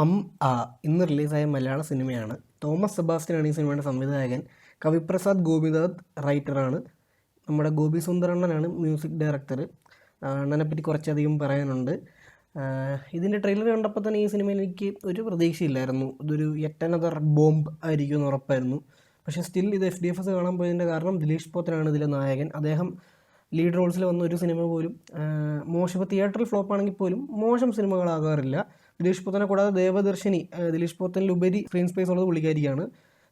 അം ആ ഇന്ന് റിലീസായ മലയാള സിനിമയാണ്. തോമസ് സെബാസ്റ്റ്യനാണ് ഈ സിനിമയുടെ സംവിധായകൻ. കവിപ്രസാദ് ഗോപിനാഥ് റൈറ്ററാണ്. നമ്മുടെ ഗോപി സുന്ദരണ്ണനാണ് മ്യൂസിക് ഡയറക്ടർ. അണ്ണനെപ്പറ്റി കുറച്ചധികം പറയാനുണ്ട്. ഇതിൻ്റെ ട്രെയിലർ കണ്ടപ്പോൾ തന്നെ ഈ സിനിമയിൽ എനിക്ക് ഒരു പ്രതീക്ഷയില്ലായിരുന്നു. ഇതൊരു യെറ്റ് അനദർ ബോംബ് ആയിരിക്കുമെന്ന് ഉറപ്പായിരുന്നു. പക്ഷേ സ്റ്റിൽ ഇത് FDFS കാണാൻ പോയതിൻ്റെ കാരണം ദിലീഷ് പോത്തനാണ് ഇതിലെ നായകൻ. അദ്ദേഹം ലീഡ് റോൾസിൽ വന്ന ഒരു സിനിമ പോലും മോശം, ഇപ്പോൾ തിയേറ്ററിൽ ഫ്ലോപ്പ് ആണെങ്കിൽ പോലും മോശം സിനിമകളാകാറില്ല. ദിലീഷ് പോത്തനെ കൂടാതെ ദേവദർശിനി, ദിലീഷ് പോത്തനിലുപരി സ്ക്രീൻ സ്പേസ് ഉള്ളത് പുള്ളിക്കാരിയാണ്,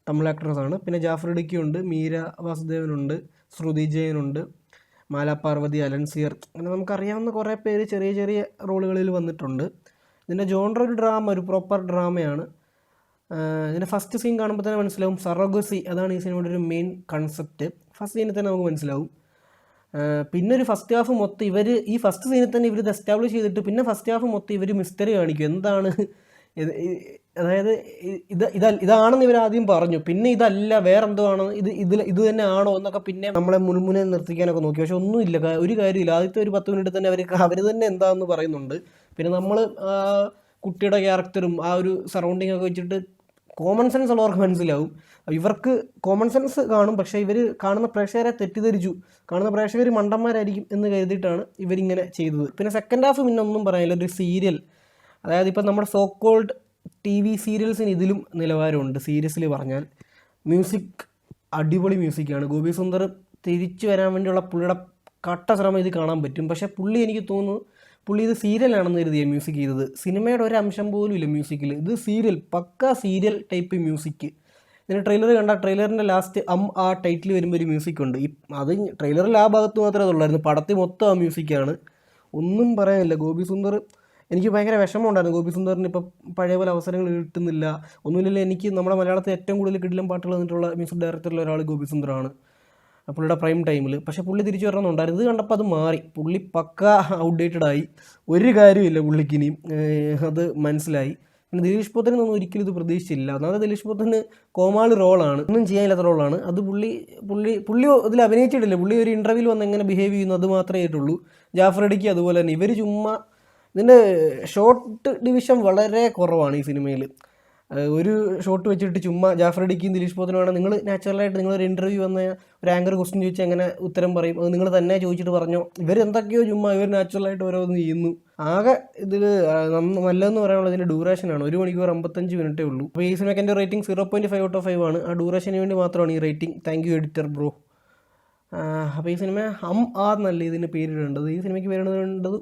തമിഴ് ആക്ട്രസ്സാണ്. പിന്നെ ജാഫർ ഇടുക്കിയുണ്ട്, മീര വാസുദേവനുണ്ട്, ശ്രുതി ജയനുണ്ട്, മാല പാർവതി, അലൻസിയർ, അങ്ങനെ നമുക്കറിയാവുന്ന കുറേ പേര് ചെറിയ ചെറിയ റോളുകളിൽ വന്നിട്ടുണ്ട്. ഇതിൻ്റെ ജോൺറ ഒരു ഡ്രാമ, ഒരു പ്രോപ്പർ ഡ്രാമയാണ്. ഇതിൻ്റെ ഫസ്റ്റ് സീൻ കാണുമ്പോൾ തന്നെ മനസ്സിലാവും, സറോഗസി, അതാണ് ഈ സിനിമയുടെ ഒരു മെയിൻ കൺസെപ്റ്റ്. ഫസ്റ്റ് സീനിൽ തന്നെ നമുക്ക് മനസ്സിലാവും. പിന്നെ ഒരു ഫസ്റ്റ് ഹാഫ് മൊത്തം ഈ ഫസ്റ്റ് സീനിൽ തന്നെ ഇവർ ഇത് എസ്റ്റാബ്ലിഷ് ചെയ്തിട്ട് പിന്നെ ഫസ്റ്റ് ഹാഫ് മൊത്തം ഇവർ മിസ്റ്ററി കാണിക്കും. എന്താണ് അതായത് ഇതാണെന്ന് ഇവർ ആദ്യം പറഞ്ഞു, പിന്നെ ഇതല്ല വേറെന്തോ ആണോ, ഇത് തന്നെ ആണോ എന്നൊക്കെ പിന്നെ നമ്മളെ മുൻമുനെ നിർത്തിക്കാനൊക്കെ നോക്കി. പക്ഷെ ഒന്നുമില്ല, ഒരു കാര്യമില്ല. ആദ്യത്തെ ഒരു 10 മിനിറ്റ് തന്നെ അവർ തന്നെ എന്താണെന്ന് പറയുന്നുണ്ട്. പിന്നെ നമ്മൾ കുട്ടിയുടെ ക്യാരക്ടറും ആ ഒരു സറൗണ്ടിങ് ഒക്കെ വെച്ചിട്ട് കോമൺ സെൻസ് ഉള്ളവർക്ക് മനസ്സിലാവും. ഇവർക്ക് കോമൺ സെൻസ് കാണും, പക്ഷേ ഇവർ കാണുന്ന പ്രേക്ഷകരെ തെറ്റിദ്ധരിച്ചു, കാണുന്ന പ്രേക്ഷകർ മണ്ടന്മാരായിരിക്കും എന്ന് കരുതിയിട്ടാണ് ഇവരിങ്ങനെ ചെയ്തത്. പിന്നെ സെക്കൻഡ് ഹാഫ് പിന്നെ ഒന്നും പറയാനില്ല, ഒരു സീരിയൽ. അതായത് ഇപ്പം നമ്മുടെ സോ കോൾഡ് TV സീരിയൽസിന് ഇതിലും നിലവാരമുണ്ട്. സീരിയസ്ലി പറഞ്ഞാൽ മ്യൂസിക് അടിപൊളി മ്യൂസിക്കാണ്. ഗോപി സുന്ദർ തിരിച്ചു വരാൻ വേണ്ടിയുള്ള പുള്ളിയുടെ കട്ട ശ്രമം ഇത് കാണാൻ പറ്റും. പക്ഷേ പുള്ളി, എനിക്ക് തോന്നുന്നു പുള്ളി ഇത് സീരിയലാണെന്ന് കരുതിയാണ് മ്യൂസിക് ചെയ്തത്. സിനിമയുടെ ഒരു അംശം പോലും ഇല്ല മ്യൂസിക്കിൽ. ഇത് സീരിയൽ, പക്ക സീരിയൽ ടൈപ്പ് മ്യൂസിക്. ഇതിൻ്റെ ട്രെയിലർ കണ്ട ട്രെയിലറിൻ്റെ ലാസ്റ്റ് ആ ടൈറ്റിൽ വരുമ്പോൾ ഒരു മ്യൂസിക് ഉണ്ട്. അത് ട്രെയിലറിൽ ആ ഭാഗത്ത് മാത്രമേ അതുള്ളായിരുന്നു, പടത്തിൽ മൊത്തം ആ മ്യൂസിക്കാണ്. ഒന്നും പറയാനില്ല. ഗോപി സുന്ദർ, എനിക്ക് ഭയങ്കര വിഷമമുണ്ടായിരുന്നു. ഗോപി സുന്ദറിന് ഇപ്പോൾ പഴയ പോലെ അവസരങ്ങൾ കിട്ടുന്നില്ല, ഒന്നുമില്ലല്ലോ. എനിക്ക് നമ്മുടെ മലയാളത്തിൽ ഏറ്റവും കൂടുതൽ കിടിലം പാട്ടുകൾ വന്നിട്ടുള്ള മ്യൂസിക് ഡയറക്ടറിൽ ഒരാൾ ഗോപി സുന്ദറാണ്, പുള്ളിയുടെ പ്രൈം ടൈമിൽ. പക്ഷേ പുള്ളി തിരിച്ചു വരണമെന്നുണ്ടായിരുന്നു. ഇത് കണ്ടപ്പോൾ അത് മാറി. പുള്ളി പക്ക ഔട്ട്ഡേറ്റഡ് ആയി, ഒരു കാര്യമില്ല പുള്ളിക്കിനിയും, അത് മനസ്സിലായി. പിന്നെ ദിലീഷ് പോത്തനൊന്നും ഒരിക്കലും ഇത് പ്രതീക്ഷിച്ചില്ല. ഒന്നാമത് ദിലീഷ് പോത്തന് കോമാളി റോളാണ്, ഒന്നും ചെയ്യാനില്ലാത്ത റോളാണ്. അത് പുള്ളി ഇതിൽ അഭിനയിച്ചിട്ടില്ല. പുള്ളി ഒരു ഇൻ്റർവ്യൂവിൽ വന്ന് എങ്ങനെ ബിഹേവ് ചെയ്യുന്നു അത് മാത്രമേ ആയിട്ടുള്ളൂ. ജാഫർ ഇടുക്കി അതുപോലെ തന്നെ. ഇവർ ചുമ്മാ, ഇതിൻ്റെ ഷോർട്ട് ഡിവിഷൻ വളരെ കുറവാണ് ഈ സിനിമയിൽ. ഒരു ഷോട്ട് വെച്ചിട്ട് ചുമ്മാ ജാഫർ ഇടുക്കിയും ദിലീഷ് പോത്തനുമാണ്. നിങ്ങൾ നാച്ചുറലായിട്ട് നിങ്ങളൊരു ഇൻ്റർവ്യൂ വന്ന ഒരു ആങ്കർ ക്വസ്റ്റ്യൻ ചോദിച്ചാൽ എങ്ങനെ ഉത്തരം പറയും, അത് നിങ്ങൾ തന്നെ ചോദിച്ചിട്ട് പറഞ്ഞോ. ഇവരെന്തൊക്കെയോ ചുമ്മാ ഇവർ നാച്ചുറലായിട്ട് ഓരോന്ന് ചെയ്യുന്നു. ആകെ ഇതിൽ നല്ലതെന്ന് പറയാനുള്ളത് ഇതിൻ്റെ ഡ്യൂറേഷനാണ്. 1 മണിക്കൂർ 55 മിനിറ്റേ ഉള്ളൂ. അപ്പോൾ ഈ സിനിമയ്ക്ക് എൻ്റെ റേറ്റിംഗ് 0.5 ഔട്ട് ഓഫ് 5 ആണ്. ആ ഡ്യൂറേഷന് വേണ്ടി മാത്രമാണ് ഈ rating. Thank you editor bro. അപ്പോൾ ഈ സിനിമ എന്നല്ല ഇതിന് പേരിടേണ്ടത്. ഈ സിനിമയ്ക്ക് പേരിടേണ്ടത്